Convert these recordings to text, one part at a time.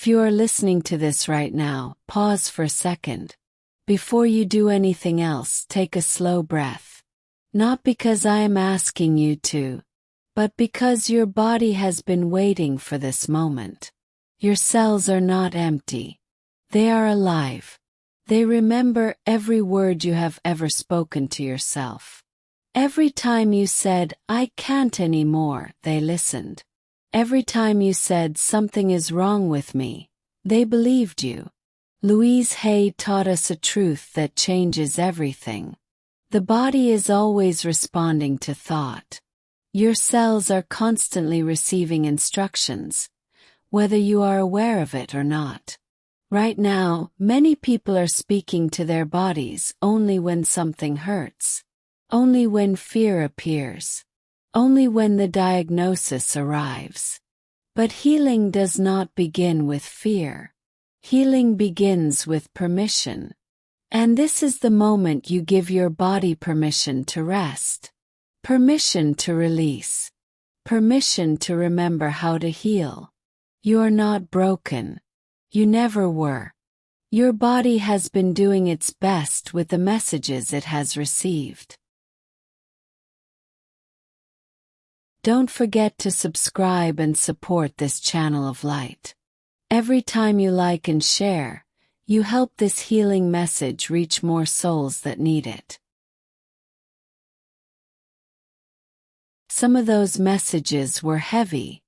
If you are listening to this right now, pause for a second. Before you do anything else, take a slow breath. Not because I am asking you to, but because your body has been waiting for this moment. Your cells are not empty. They are alive. They remember every word you have ever spoken to yourself. Every time you said, "I can't anymore," they listened. Every time you said, "Something is wrong with me," they believed you. Louise Hay taught us a truth that changes everything. The body is always responding to thought. Your cells are constantly receiving instructions, whether you are aware of it or not. Right now, many people are speaking to their bodies only when something hurts, only when fear appears, only when the diagnosis arrives. But healing does not begin with fear. Healing begins with permission. And this is the moment you give your body permission to rest, permission to release, permission to remember how to heal. You are not broken. You never were. Your body has been doing its best with the messages it has received. Don't forget to subscribe and support this channel of light. Every time you like and share, you help this healing message reach more souls that need it. Some of those messages were heavy.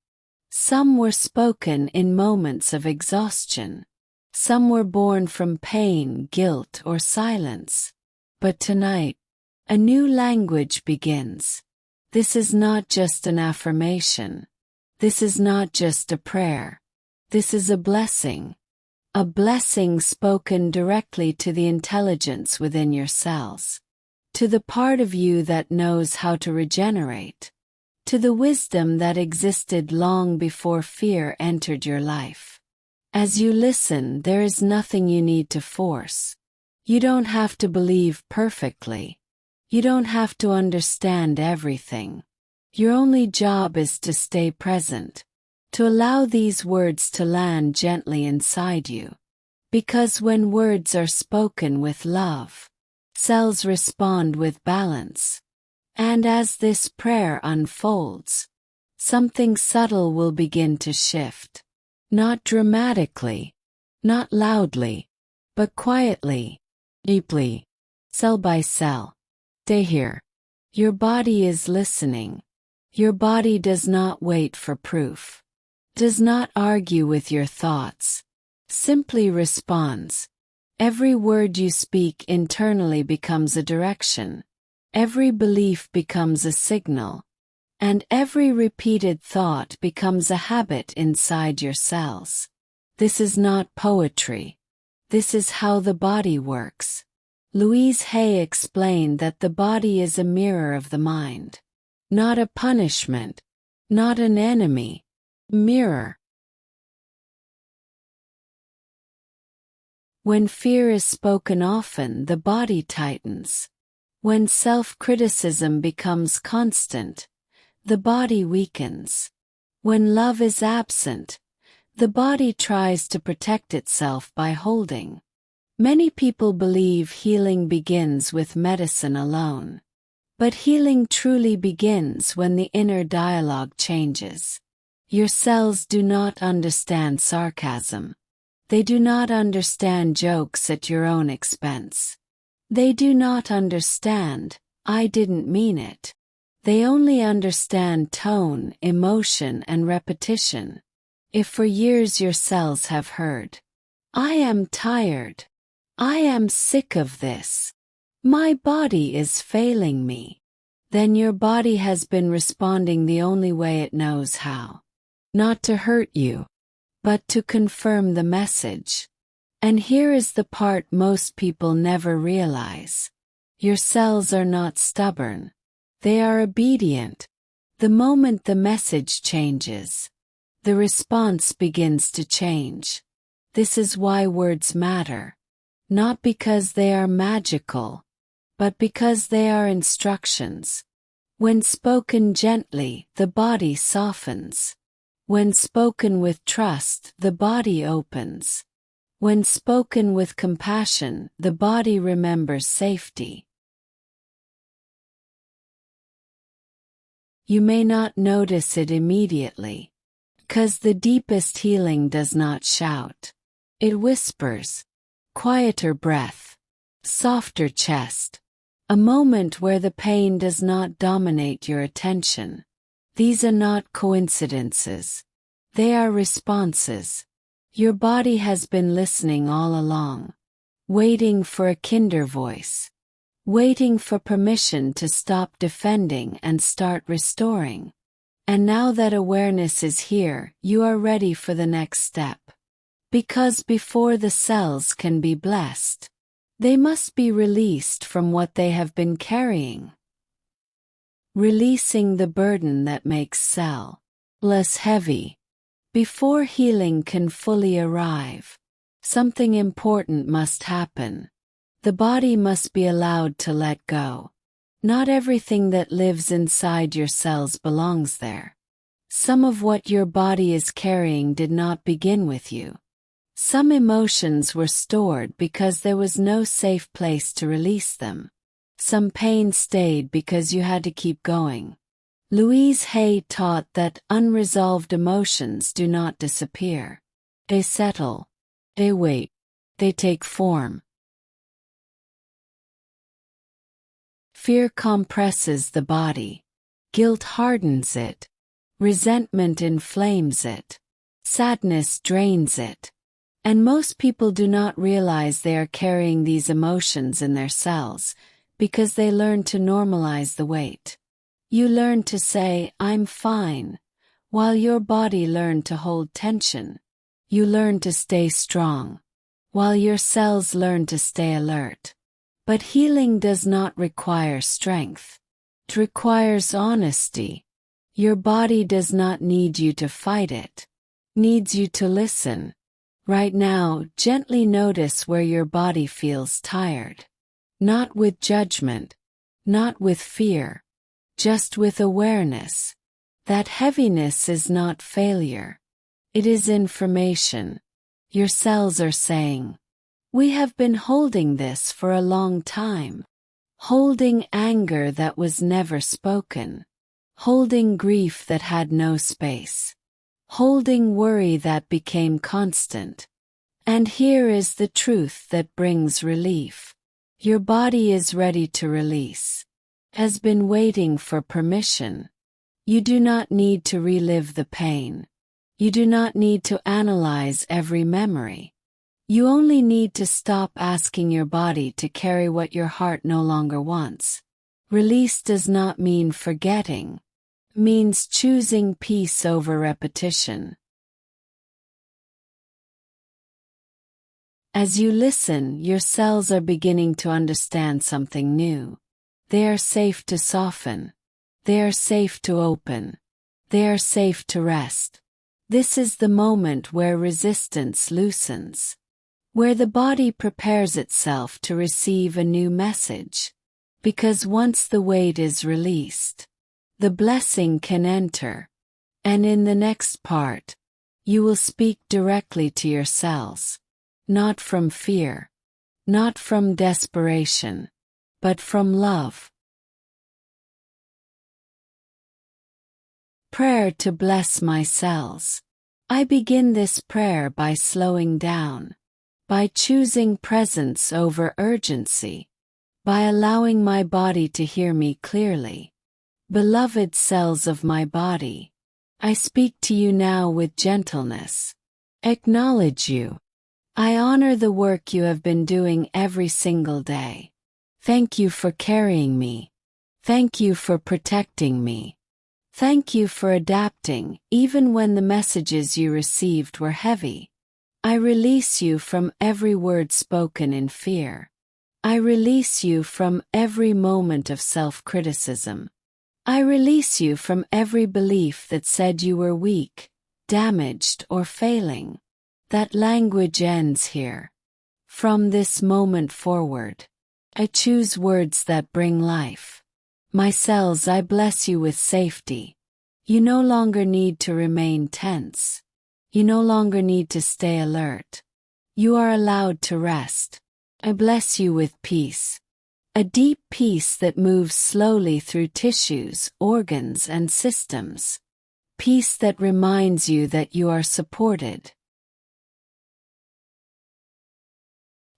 Some were spoken in moments of exhaustion. Some were born from pain, guilt, or silence. But tonight, a new language begins. This is not just an affirmation. This is not just a prayer. This is a blessing spoken directly to the intelligence within your cells, to the part of you that knows how to regenerate, to the wisdom that existed long before fear entered your life. As you listen, there is nothing you need to force. You don't have to believe perfectly. You don't have to understand everything. Your only job is to stay present, to allow these words to land gently inside you. Because when words are spoken with love, cells respond with balance. And as this prayer unfolds, something subtle will begin to shift. Not dramatically, not loudly, but quietly, deeply, cell by cell. Stay here. Your body is listening. Your body does not wait for proof. Does not argue with your thoughts. Simply responds. Every word you speak internally becomes a direction. Every belief becomes a signal, and every repeated thought becomes a habit inside your cells. This is not poetry. This is how the body works. Louise Hay explained that the body is a mirror of the mind. Not a punishment, not an enemy. Mirror. When fear is spoken often, the body tightens. When self-criticism becomes constant, the body weakens. When love is absent, the body tries to protect itself by holding. Many people believe healing begins with medicine alone. But healing truly begins when the inner dialogue changes. Your cells do not understand sarcasm. They do not understand jokes at your own expense. They do not understand, "I didn't mean it." They only understand tone, emotion, and repetition. If for years your cells have heard, "I am tired. I am sick of this. My body is failing me," then your body has been responding the only way it knows how. Not to hurt you, but to confirm the message. And here is the part most people never realize. Your cells are not stubborn. They are obedient. The moment the message changes, the response begins to change. This is why words matter. Not because they are magical, but because they are instructions. When spoken gently, the body softens. When spoken with trust, the body opens. When spoken with compassion, the body remembers safety. You may not notice it immediately, 'cause the deepest healing does not shout. It whispers. Quieter breath. Softer chest. A moment where the pain does not dominate your attention. These are not coincidences. They are responses. Your body has been listening all along. Waiting for a kinder voice. Waiting for permission to stop defending and start restoring. And now that awareness is here, you are ready for the next step. Because before the cells can be blessed, they must be released from what they have been carrying. Releasing the burden that makes cell less heavy. Before healing can fully arrive, something important must happen. The body must be allowed to let go. Not everything that lives inside your cells belongs there. Some of what your body is carrying did not begin with you. Some emotions were stored because there was no safe place to release them. Some pain stayed because you had to keep going. Louise Hay taught that unresolved emotions do not disappear. They settle. They wait. They take form. Fear compresses the body. Guilt hardens it. Resentment inflames it. Sadness drains it. And most people do not realize they are carrying these emotions in their cells, because they learn to normalize the weight. You learn to say, "I'm fine," while your body learned to hold tension. You learn to stay strong, while your cells learn to stay alert. But healing does not require strength. It requires honesty. Your body does not need you to fight it. It needs you to listen. Right now, gently notice where your body feels tired. Not with judgment. Not with fear. Just with awareness. That heaviness is not failure. It is information. Your cells are saying, "We have been holding this for a long time." Holding anger that was never spoken. Holding grief that had no space. Holding worry that became constant. And here is the truth that brings relief. Your body is ready to release. Has been waiting for permission. You do not need to relive the pain. You do not need to analyze every memory. You only need to stop asking your body to carry what your heart no longer wants. Release does not mean forgetting. It means choosing peace over repetition. As you listen, your cells are beginning to understand something new. They are safe to soften. They are safe to open. They are safe to rest. This is the moment where resistance loosens. Where the body prepares itself to receive a new message. Because once the weight is released, the blessing can enter. And in the next part, you will speak directly to your cells. Not from fear. Not from desperation. But from love. Prayer to bless my cells. I begin this prayer by slowing down. By choosing presence over urgency. By allowing my body to hear me clearly. Beloved cells of my body, I speak to you now with gentleness. Acknowledge you. I honor the work you have been doing every single day. Thank you for carrying me. Thank you for protecting me. Thank you for adapting, even when the messages you received were heavy. I release you from every word spoken in fear. I release you from every moment of self-criticism. I release you from every belief that said you were weak, damaged, or failing. That language ends here. From this moment forward, I choose words that bring life. My cells, I bless you with safety. You no longer need to remain tense. You no longer need to stay alert. You are allowed to rest. I bless you with peace. A deep peace that moves slowly through tissues, organs, and systems. Peace that reminds you that you are supported.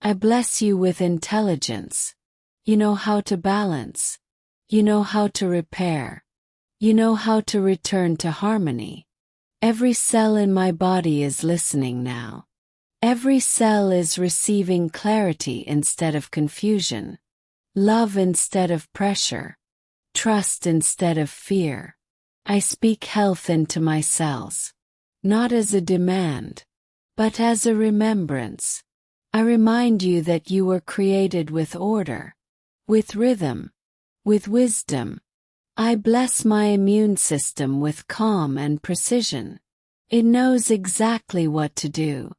I bless you with intelligence. You know how to balance. You know how to repair. You know how to return to harmony. Every cell in my body is listening now. Every cell is receiving clarity instead of confusion, love instead of pressure, trust instead of fear. I speak health into my cells, not as a demand, but as a remembrance. I remind you that you were created with order, with rhythm, with wisdom. I bless my immune system with calm and precision. It knows exactly what to do.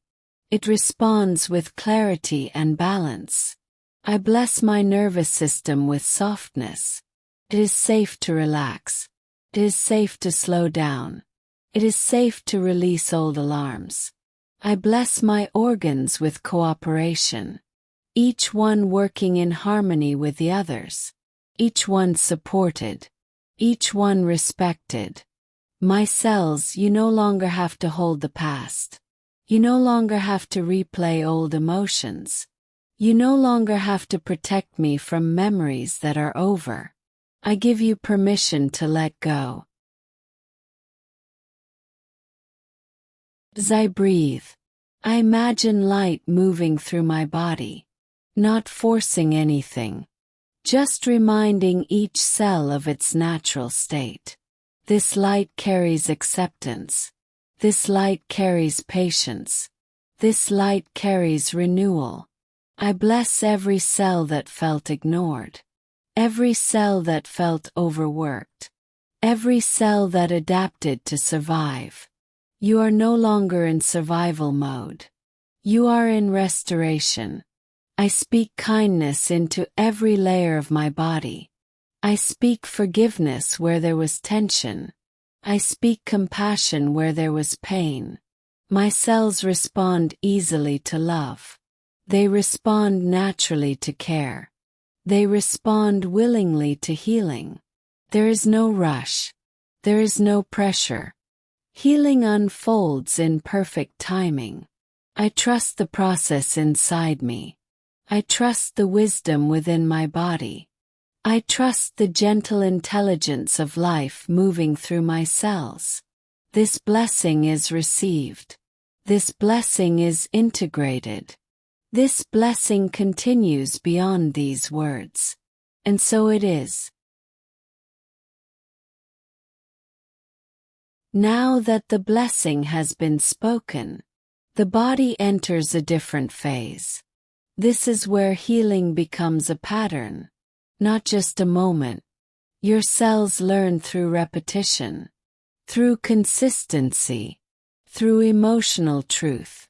It responds with clarity and balance. I bless my nervous system with softness. It is safe to relax. It is safe to slow down. It is safe to release old alarms. I bless my organs with cooperation, each one working in harmony with the others, each one supported, each one respected. My cells, you no longer have to hold the past. You no longer have to replay old emotions. You no longer have to protect me from memories that are over. I give you permission to let go. As I breathe, I imagine light moving through my body, not forcing anything, just reminding each cell of its natural state. This light carries acceptance. This light carries patience. This light carries renewal. I bless every cell that felt ignored, every cell that felt overworked, every cell that adapted to survive. You are no longer in survival mode. You are in restoration. I speak kindness into every layer of my body. I speak forgiveness where there was tension. I speak compassion where there was pain. My cells respond easily to love. They respond naturally to care. They respond willingly to healing. There is no rush. There is no pressure. Healing unfolds in perfect timing. I trust the process inside me. I trust the wisdom within my body. I trust the gentle intelligence of life moving through my cells. This blessing is received. This blessing is integrated. This blessing continues beyond these words. And so it is. Now that the blessing has been spoken, the body enters a different phase. This is where healing becomes a pattern, not just a moment. Your cells learn through repetition, through consistency, through emotional truth.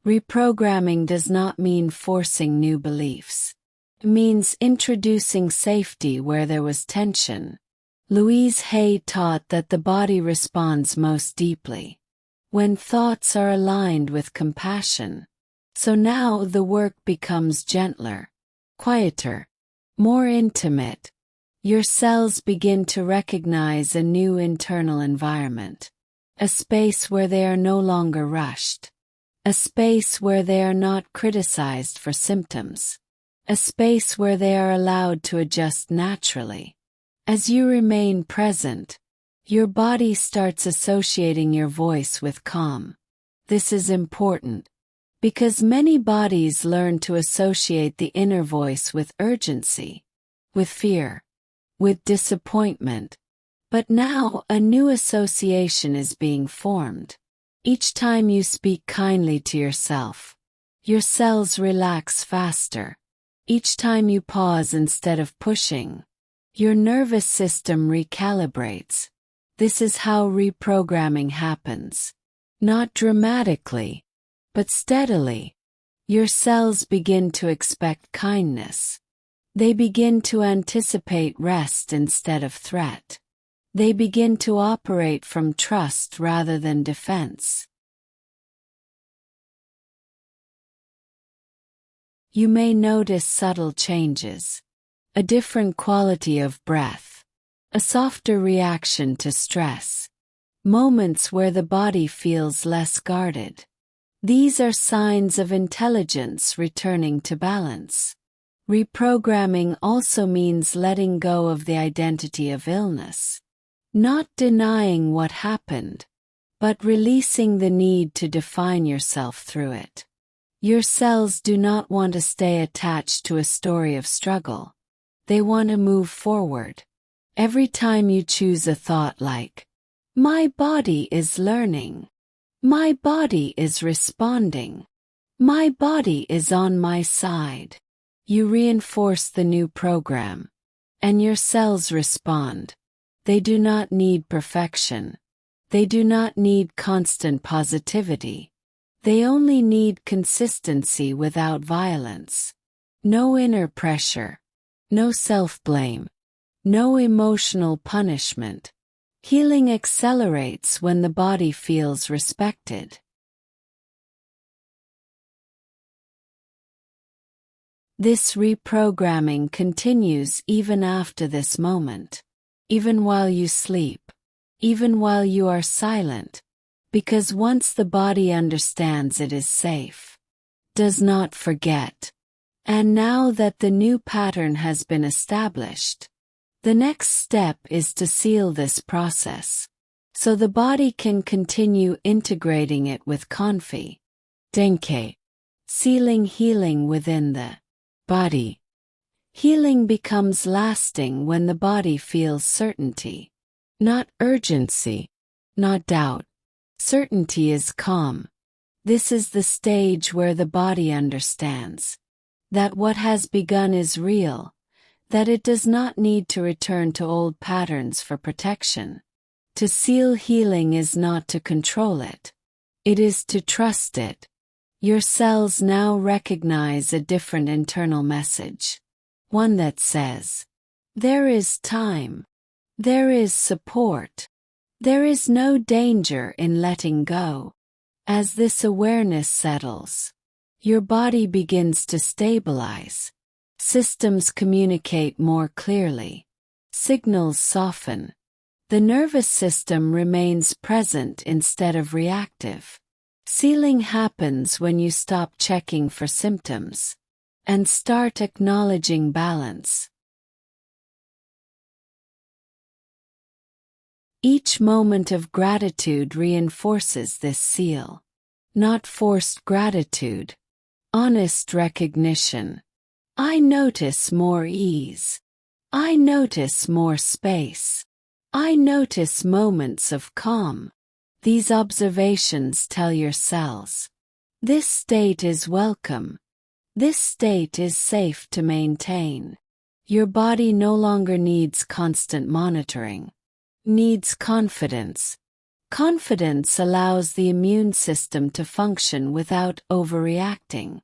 Reprogramming does not mean forcing new beliefs. It means introducing safety where there was tension. Louise Hay taught that the body responds most deeply when thoughts are aligned with compassion. So now the work becomes gentler, quieter, more intimate. Your cells begin to recognize a new internal environment, a space where they are no longer rushed, a space where they are not criticized for symptoms, a space where they are allowed to adjust naturally. As you remain present, your body starts associating your voice with calm. This is important, because many bodies learn to associate the inner voice with urgency, with fear, with disappointment. But now a new association is being formed. Each time you speak kindly to yourself, your cells relax faster. Each time you pause instead of pushing, your nervous system recalibrates. This is how reprogramming happens. Not dramatically, but steadily. Your cells begin to expect kindness. They begin to anticipate rest instead of threat. They begin to operate from trust rather than defense. You may notice subtle changes. A different quality of breath. A softer reaction to stress. Moments where the body feels less guarded. These are signs of intelligence returning to balance. Reprogramming also means letting go of the identity of illness. Not denying what happened, but releasing the need to define yourself through it. Your cells do not want to stay attached to a story of struggle. They want to move forward. Every time you choose a thought like, "My body is learning. My body is responding. My body is on my side," you reinforce the new program. And your cells respond. They do not need perfection. They do not need constant positivity. They only need consistency without violence. No inner pressure. No self-blame. No emotional punishment. Healing accelerates when the body feels respected. This reprogramming continues even after this moment. Even while you sleep. Even while you are silent. Because once the body understands it is safe. Does not forget. And now that the new pattern has been established, the next step is to seal this process, so the body can continue integrating it with Confi. Denke. Sealing healing within the body. Healing becomes lasting when the body feels certainty. Not urgency. Not doubt. Certainty is calm. This is the stage where the body understands that what has begun is real, that it does not need to return to old patterns for protection. To seal healing is not to control it. It is to trust it. Your cells now recognize a different internal message. One that says, there is time. There is support. There is no danger in letting go. As this awareness settles, your body begins to stabilize. Systems communicate more clearly. Signals soften. The nervous system remains present instead of reactive. Sealing happens when you stop checking for symptoms and start acknowledging balance. Each moment of gratitude reinforces this seal. Not forced gratitude. Honest recognition. I notice more ease. I notice more space. I notice moments of calm. These observations tell your cells. This state is welcome. This state is safe to maintain. Your body no longer needs constant monitoring. Needs confidence. Confidence allows the immune system to function without overreacting.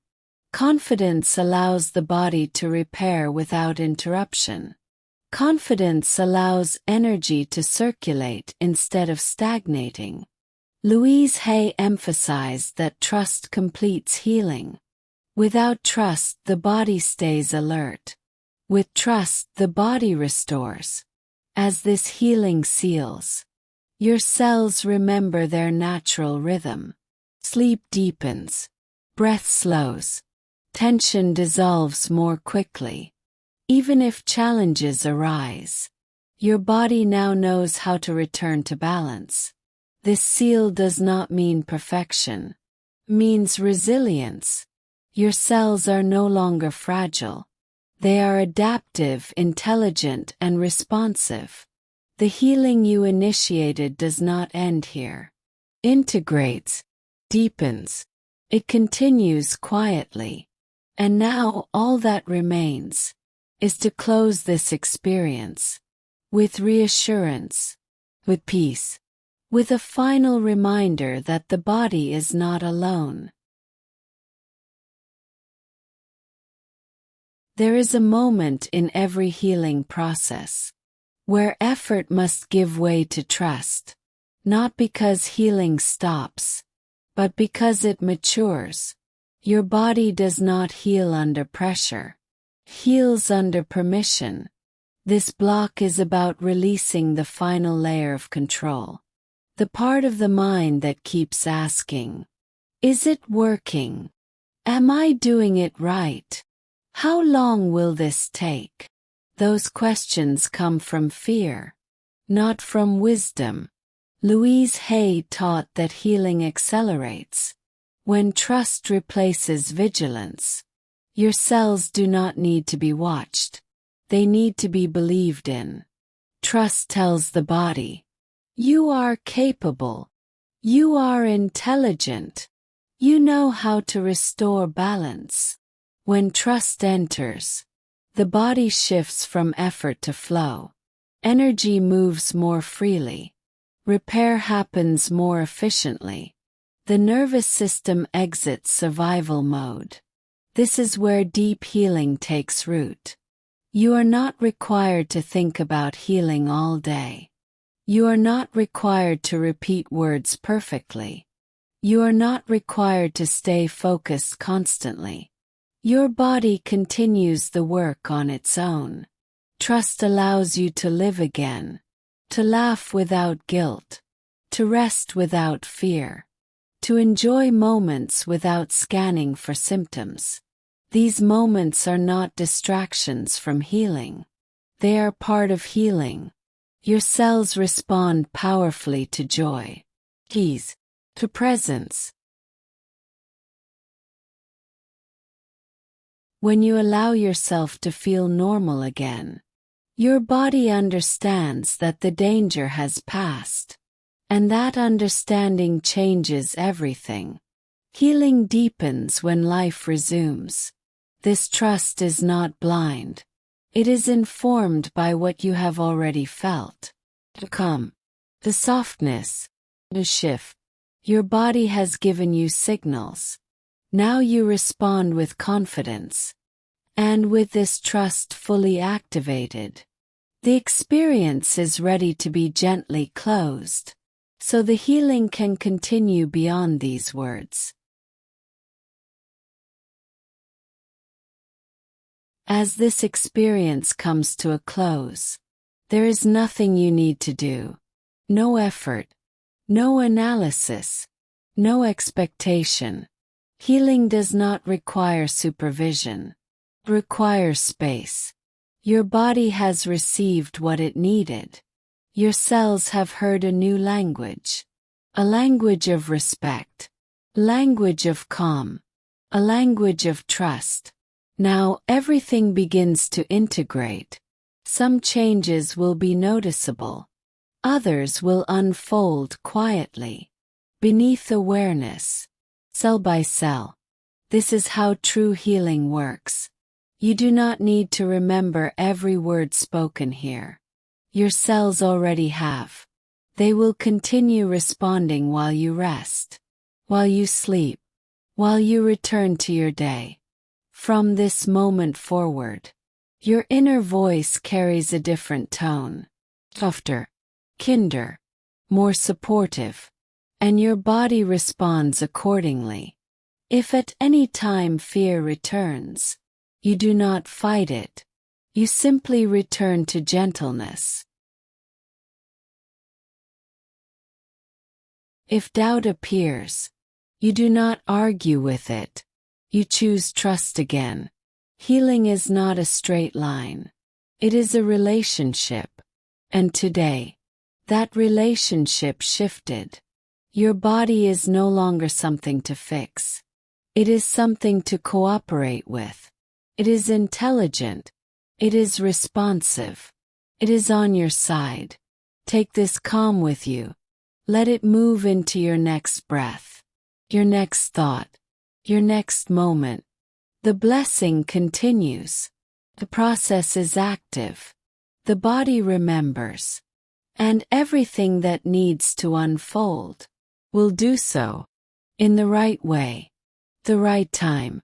Confidence allows the body to repair without interruption. Confidence allows energy to circulate instead of stagnating. Louise Hay emphasized that trust completes healing. Without trust, the body stays alert. With trust, the body restores. As this healing seals, your cells remember their natural rhythm. Sleep deepens. Breath slows. Tension dissolves more quickly. Even if challenges arise, your body now knows how to return to balance. This seal does not mean perfection. It means resilience. Your cells are no longer fragile. They are adaptive, intelligent, and responsive. The healing you initiated does not end here. Integrates, deepens. It continues quietly. And now all that remains is to close this experience with reassurance, with peace, with a final reminder that the body is not alone. There is a moment in every healing process where effort must give way to trust, not because healing stops, but because it matures. Your body does not heal under pressure, heals under permission. This block is about releasing the final layer of control. The part of the mind that keeps asking, is it working? Am I doing it right? How long will this take? Those questions come from fear, not from wisdom. Louise Hay taught that healing accelerates when trust replaces vigilance. Your cells do not need to be watched. They need to be believed in. Trust tells the body, you are capable. You are intelligent. You know how to restore balance. When trust enters, the body shifts from effort to flow. Energy moves more freely. Repair happens more efficiently. The nervous system exits survival mode. This is where deep healing takes root. You are not required to think about healing all day. You are not required to repeat words perfectly. You are not required to stay focused constantly. Your body continues the work on its own. Trust allows you to live again, to laugh without guilt, to rest without fear, to enjoy moments without scanning for symptoms. These moments are not distractions from healing. They are part of healing. Your cells respond powerfully to joy, ease, to presence. When you allow yourself to feel normal again, your body understands that the danger has passed, and that understanding changes everything. Healing deepens when life resumes. This trust is not blind. It is informed by what you have already felt. The calm, the softness, the shift. Your body has given you signals. Now you respond with confidence. And with this trust fully activated, the experience is ready to be gently closed, so the healing can continue beyond these words. As this experience comes to a close, there is nothing you need to do. No effort, no analysis, no expectation. Healing does not require supervision. It requires space. Your body has received what it needed. Your cells have heard a new language. A language of respect. A language of calm. A language of trust. Now everything begins to integrate. Some changes will be noticeable. Others will unfold quietly, beneath awareness, cell by cell. This is how true healing works. You do not need to remember every word spoken here. Your cells already have. They will continue responding while you rest, while you sleep, while you return to your day. From this moment forward, your inner voice carries a different tone. Softer, kinder, more supportive, and your body responds accordingly. If at any time fear returns, you do not fight it. You simply return to gentleness. If doubt appears, you do not argue with it. You choose trust again. Healing is not a straight line. It is a relationship. And today, that relationship shifted. Your body is no longer something to fix. It is something to cooperate with. It is intelligent. It is responsive. It is on your side. Take this calm with you. Let it move into your next breath, your next thought, your next moment. The blessing continues. The process is active. The body remembers. And everything that needs to unfold will do so in the right way, the right time.